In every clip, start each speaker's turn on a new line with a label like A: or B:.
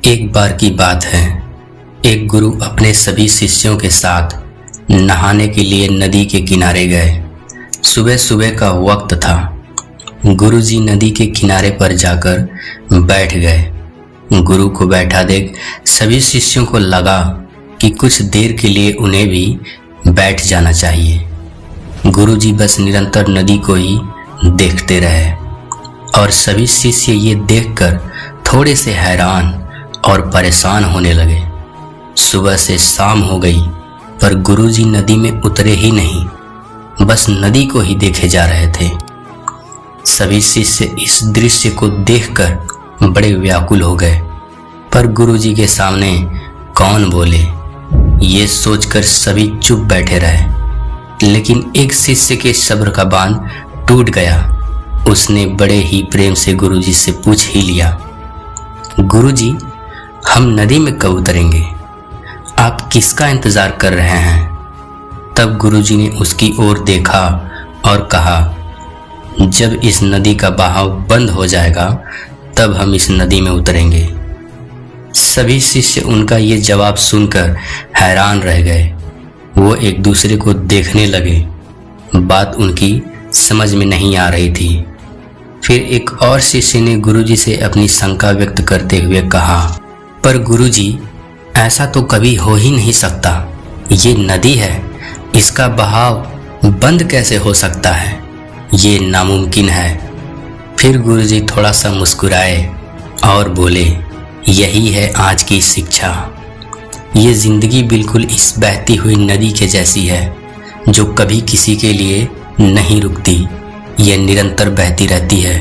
A: एक बार की बात है, एक गुरु अपने सभी शिष्यों के साथ नहाने के लिए नदी के किनारे गए। सुबह सुबह का वक्त था। गुरुजी नदी के किनारे पर जाकर बैठ गए। गुरु को बैठा देख सभी शिष्यों को लगा कि कुछ देर के लिए उन्हें भी बैठ जाना चाहिए। गुरुजी बस निरंतर नदी को ही देखते रहे और सभी शिष्य ये देखकर थोड़े से हैरान और परेशान होने लगे। सुबह से शाम हो गई पर गुरुजी नदी में उतरे ही नहीं, बस नदी को ही देखे जा रहे थे। सभी शिष्य इस दृश्य को देखकर बड़े व्याकुल हो गए, पर गुरुजी के सामने कौन बोले, ये सोचकर सभी चुप बैठे रहे। लेकिन एक शिष्य के सब्र का बांध टूट गया। उसने बड़े ही प्रेम से गुरुजी से पूछ ही लिया, गुरुजी, हम नदी में कब उतरेंगे? आप किसका इंतजार कर रहे हैं? तब गुरुजी ने उसकी ओर देखा और कहा, जब इस नदी का बहाव बंद हो जाएगा तब हम इस नदी में उतरेंगे। सभी शिष्य उनका ये जवाब सुनकर हैरान रह गए। वो एक दूसरे को देखने लगे। बात उनकी समझ में नहीं आ रही थी। फिर एक और शिष्य ने गुरुजी से अपनी शंका व्यक्त करते हुए कहा, पर गुरुजी, ऐसा तो कभी हो ही नहीं सकता। ये नदी है, इसका बहाव बंद कैसे हो सकता है? ये नामुमकिन है। फिर गुरुजी थोड़ा सा मुस्कुराए और बोले, यही है आज की शिक्षा। ये जिंदगी बिल्कुल इस बहती हुई नदी के जैसी है, जो कभी किसी के लिए नहीं रुकती। ये निरंतर बहती रहती है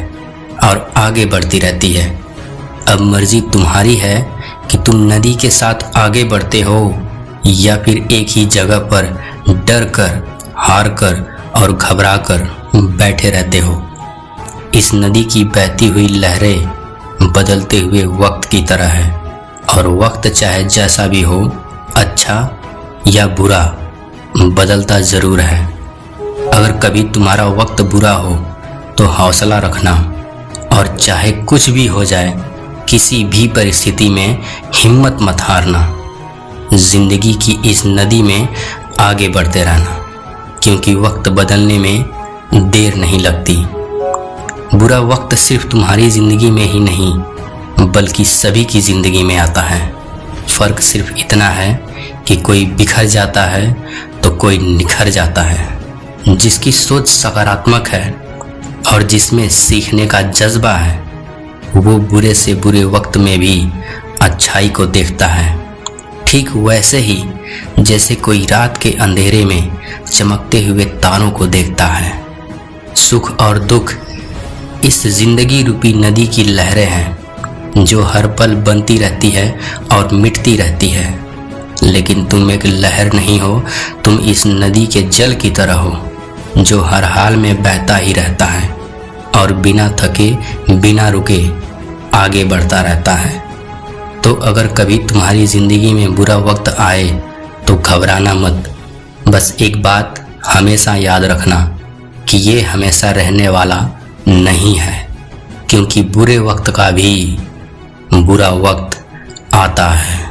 A: और आगे बढ़ती रहती है। अब मर्जी तुम्हारी है कि तुम नदी के साथ आगे बढ़ते हो या फिर एक ही जगह पर डर कर, हार कर और घबरा कर बैठे रहते हो। इस नदी की बहती हुई लहरें बदलते हुए वक्त की तरह है और वक्त चाहे जैसा भी हो, अच्छा या बुरा, बदलता जरूर है। अगर कभी तुम्हारा वक्त बुरा हो तो हौसला रखना और चाहे कुछ भी हो जाए, किसी भी परिस्थिति में हिम्मत मत हारना। जिंदगी की इस नदी में आगे बढ़ते रहना, क्योंकि वक्त बदलने में देर नहीं लगती। बुरा वक्त सिर्फ तुम्हारी जिंदगी में ही नहीं बल्कि सभी की जिंदगी में आता है। फर्क सिर्फ इतना है कि कोई बिखर जाता है तो कोई निखर जाता है। जिसकी सोच सकारात्मक है और जिसमें सीखने का जज्बा है, वो बुरे से बुरे वक्त में भी अच्छाई को देखता है। ठीक वैसे ही जैसे कोई रात के अंधेरे में चमकते हुए तारों को देखता है। सुख और दुख इस जिंदगी रूपी नदी की लहरें हैं, जो हर पल बनती रहती है और मिटती रहती है। लेकिन तुम एक लहर नहीं हो, तुम इस नदी के जल की तरह हो, जो हर हाल में बहता ही रहता है और बिना थके, बिना रुके आगे बढ़ता रहता है। तो अगर कभी तुम्हारी जिंदगी में बुरा वक्त आए तो घबराना मत। बस एक बात हमेशा याद रखना कि ये हमेशा रहने वाला नहीं है, क्योंकि बुरे वक्त का भी बुरा वक्त आता है।